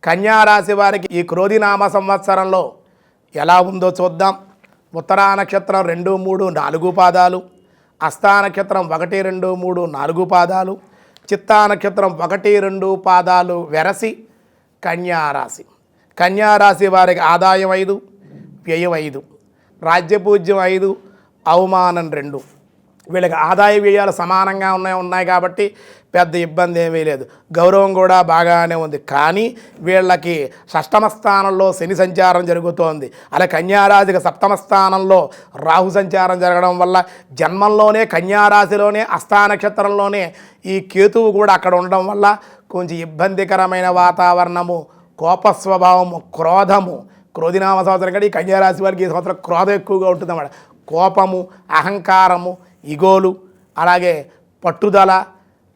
కన్యా రాశి వారికి ఈ క్రోధినామ సంవత్సరంలో ఎలా ఉందో చూద్దాం. ఉత్తరా నక్షత్రం 2, 3, 4 పాదాలు, హస్తా నక్షత్రం 1, 2, 3, 4 పాదాలు, చిత్తా నక్షత్రం 1, 2 పాదాలు వెరసి కన్యారాశి. కన్యారాశి వారికి ఆదాయం 5, వ్యయం 5, రాజ్యపూజ్యం 5, అవమానం 2. వీళ్ళకి ఆదాయ వ్యయాలు సమానంగా ఉన్నాయి కాబట్టి పెద్ద ఇబ్బంది ఏమీ లేదు. గౌరవం కూడా బాగానే ఉంది. కానీ వీళ్ళకి షష్టమ స్థానంలో శని సంచారం జరుగుతోంది. అలా కన్యారాశికి సప్తమ స్థానంలో రాహు సంచారం జరగడం వల్ల జన్మంలోనే కన్యారాశిలోనే హస్తా నక్షత్రంలోనే ఈ కేతువు కూడా అక్కడ ఉండడం వల్ల కొంచెం ఇబ్బందికరమైన వాతావరణము, కోప స్వభావము, క్రోధినామ సంవత్సరం కంటే ఈ కన్యారాశి వారికి ఈ సంవత్సరం క్రోధం ఎక్కువగా ఉంటుందన్నమాట. కోపము, అహంకారము, ఇగోలు, అలాగే పట్టుదల,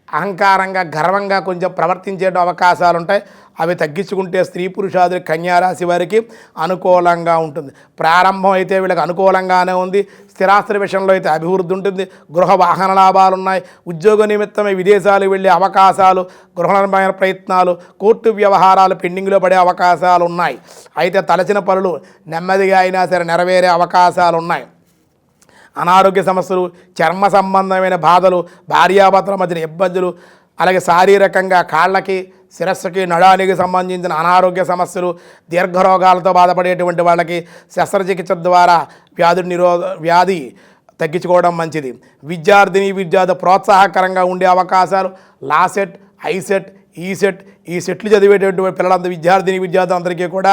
అహంకారంగా గర్వంగా కొంచెం ప్రవర్తించే అవకాశాలు ఉంటాయి. అవి తగ్గించుకుంటే స్త్రీ పురుషాదులు కన్యారాశి వారికి అనుకూలంగా ఉంటుంది. ప్రారంభం అయితే వీళ్ళకి అనుకూలంగానే ఉంది. స్థిరాస్తి విషయంలో అయితే అభివృద్ధి ఉంటుంది. గృహ వాహన లాభాలు ఉన్నాయి. ఉద్యోగ నిమిత్తమై విదేశాలు వెళ్ళే అవకాశాలు, గృహ నిర్మాణ ప్రయత్నాలు, కోర్టు వ్యవహారాలు పెండింగ్లో పడే అవకాశాలు ఉన్నాయి. అయితే తలచిన పనులు నెమ్మదిగా అయినా సరే నెరవేరే అవకాశాలు ఉన్నాయి. అనారోగ్య సమస్యలు, చర్మ సంబంధమైన బాధలు, భార్యాభర్తల మధ్యన ఇబ్బందులు, అలాగే శారీరకంగా కాళ్ళకి, శిరస్సుకి, నడానికి సంబంధించిన అనారోగ్య సమస్యలు, దీర్ఘరోగాలతో బాధపడేటువంటి వాళ్ళకి శస్త్రచికిత్స ద్వారా వ్యాధి తగ్గించుకోవడం మంచిది. విద్యార్థి ప్రోత్సాహకరంగా ఉండే అవకాశాలు, లాసెట్, ఐసెట్, ఈ సెట్లు చదివేటటువంటి పిల్లలందరూ విద్యార్థులందరికీ కూడా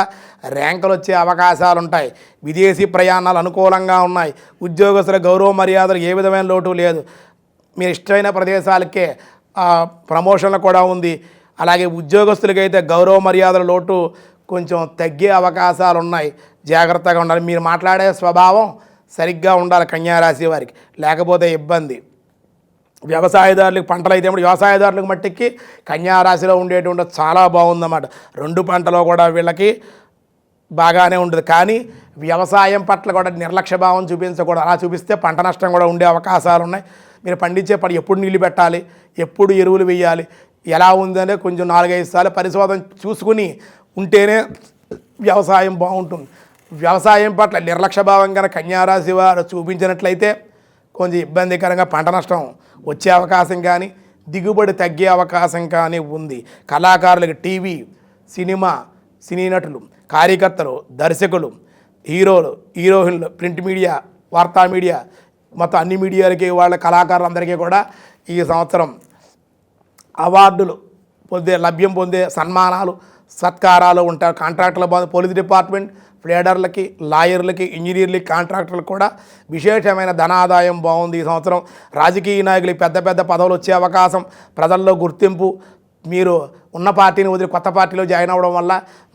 ర్యాంకులు వచ్చే అవకాశాలు ఉంటాయి. విదేశీ ప్రయాణాలు అనుకూలంగా ఉన్నాయి. ఉద్యోగస్తుల గౌరవ మర్యాదలు ఏ విధమైన లోటు లేదు. మీరు ఇష్టమైన ప్రదేశాలకే ప్రమోషన్లు కూడా ఉంది. అలాగే ఉద్యోగస్తులకైతే గౌరవ మర్యాదల లోటు కొంచెం తగ్గే అవకాశాలు ఉన్నాయి. జాగ్రత్తగా ఉండాలి. మీరు మాట్లాడే స్వభావం సరిగ్గా ఉండాలి కన్యారాశి వారికి, లేకపోతే ఇబ్బంది. వ్యవసాయదారులకు పంటలు అయితే వ్యవసాయదారులకు మట్టికి కన్యారాశిలో ఉండేటువంటి చాలా బాగుందన్నమాట. 2 పంటలో కూడా వీళ్ళకి బాగానే ఉంటుంది. కానీ వ్యవసాయం పట్ల కూడా నిర్లక్ష్య భావం చూపించకూడదు. అలా చూపిస్తే పంట నష్టం కూడా ఉండే అవకాశాలు ఉన్నాయి. మీరు పండించే పంట ఎప్పుడు నీళ్ళు పెట్టాలి, ఎప్పుడు ఎరువులు వేయాలి, ఎలా ఉందనే కొంచెం 4-5 సార్లు పరిశోధన చూసుకుని ఉంటేనే వ్యవసాయం బాగుంటుంది. వ్యవసాయం పట్ల నిర్లక్ష్య భావం కనుక కన్యారాశి వారు చూపించినట్లయితే కొంచెం ఇబ్బందికరంగా పంట నష్టం వచ్చే అవకాశం కానీ, దిగుబడి తగ్గే అవకాశం కానీ ఉంది. కళాకారులకు టీవీ, సినిమా, సినీ నటులు, కార్యకర్తలు, దర్శకులు, హీరోయిన్లు, ప్రింట్ మీడియా, వార్తా మీడియా, మొత్తం అన్ని మీడియాలకి వాళ్ళ కళాకారులందరికీ కూడా ఈ సంవత్సరం అవార్డులు లభ్యం పొందే సన్మానాలు, సత్కారాలు ఉంటారు. కాంట్రాక్టుల పోలీస్ డిపార్ట్మెంట్, ప్లేడర్లకి, లాయర్లకి, ఇంజనీర్లకి, కాంట్రాక్టర్లకు కూడా విశేషమైన ధనాదాయం బాగుంది ఈ సంవత్సరం. రాజకీయ నాయకులకి పెద్ద పదవులు వచ్చే అవకాశం, ప్రజల్లో గుర్తింపు, మీరు ఉన్న పార్టీని వదిలి కొత్త పార్టీలో జాయిన్ అవ్వడం వల్ల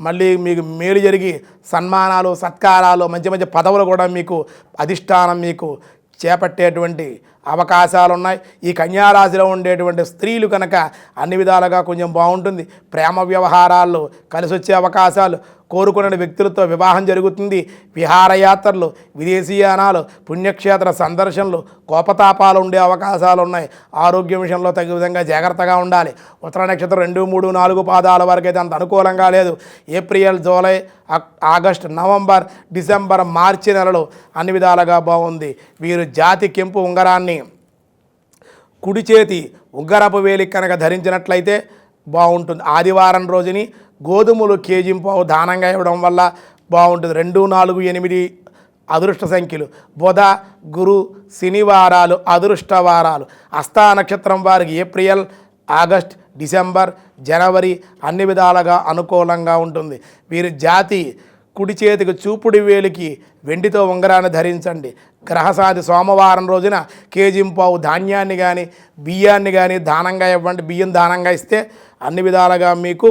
మళ్ళీ మీకు మేలు జరిగి సన్మానాలు, సత్కారాలు, మంచి పదవులు కూడా మీకు అధిష్టానం మీకు చేపట్టేటువంటి అవకాశాలు ఉన్నాయి. ఈ కన్యారాశిలో ఉండేటువంటి స్త్రీలు కనుక అన్ని విధాలుగా కొంచెం బాగుంటుంది. ప్రేమ వ్యవహారాల్లో కలిసి వచ్చే అవకాశాలు, కోరుకున్న వ్యక్తులతో వివాహం జరుగుతుంది. విహారయాత్రలు, విదేశీయానాలు, పుణ్యక్షేత్ర సందర్శనలు, కోపతాపాలు ఉండే అవకాశాలు ఉన్నాయి. ఆరోగ్యం విషయంలో తగిన విధంగా జాగ్రత్తగా ఉండాలి. ఉత్తర నక్షత్రం 2, 3, 4 పాదాల వరకు అయితే అంత అనుకూలంగా లేదు. April, July, August, November, December, మార్చి నెలలు అన్ని విధాలుగా బాగుంది. వీరు జాతి కెంపు ఉంగరాన్ని కుడి చేతి ఉంగరపు వేలి కనుక ధరించినట్లయితే బాగుంటుంది. ఆదివారం రోజుని గోధుమలు కేజింపావు దానంగా ఇవ్వడం వల్ల బాగుంటుంది. 2, 4, 8 అదృష్ట సంఖ్యలు. బుధ, గురు, శనివారాలు అదృష్ట వారాలు. హస్తా నక్షత్రం వారికి ఏప్రిల్, ఆగస్ట్, డిసెంబర్, జనవరి అన్ని విధాలుగా అనుకూలంగా ఉంటుంది. వీరి జాతి కుడి చేతికి చూపుడు వేలికి వెండితో ఉంగరాన్ని ధరించండి. గ్రహశాంతి సోమవారం రోజున కేజింపావు ధాన్యాన్ని కానీ బియ్యాన్ని కానీ దానంగా ఇవ్వండి. బియ్యం దానంగా ఇస్తే అన్ని విధాలుగా మీకు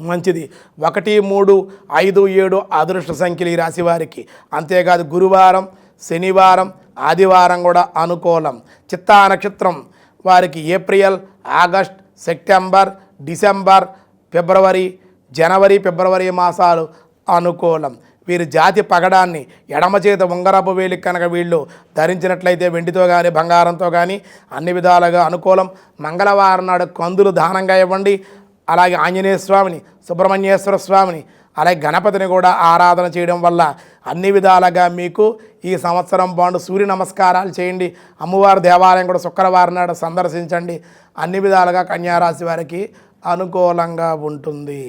మంచిది. 1, 3, 5, 7 అదృష్ట సంఖ్యలు ఈ రాశి వారికి. అంతేకాదు గురువారం, శనివారం, ఆదివారం కూడా అనుకూలం. చిత్తా నక్షత్రం వారికి ఏప్రిల్, ఆగస్ట్, సెప్టెంబర్, డిసెంబర్, ఫిబ్రవరి, జనవరి, ఫిబ్రవరి మాసాలు అనుకూలం. వీరి జాతి పగడాన్ని ఎడమ చేత ఉంగరపు వేలి కనుక వీళ్ళు ధరించినట్లయితే వెండితో కానీ బంగారంతో కానీ అన్ని విధాలుగా అనుకూలం. మంగళవారం నాడు కందులు దానంగా ఇవ్వండి. అలాగే ఆంజనేయ స్వామిని, సుబ్రహ్మణ్యేశ్వర స్వామిని, అలాగే గణపతిని కూడా ఆరాధన చేయడం వల్ల అన్ని విధాలుగా మీకు ఈ సంవత్సరం పాటు సూర్య నమస్కారాలు చేయండి. అమ్మవారి దేవాలయం కూడా శుక్రవారం నాడు సందర్శించండి. అన్ని విధాలుగా కన్యారాశి వారికి అనుకూలంగా ఉంటుంది.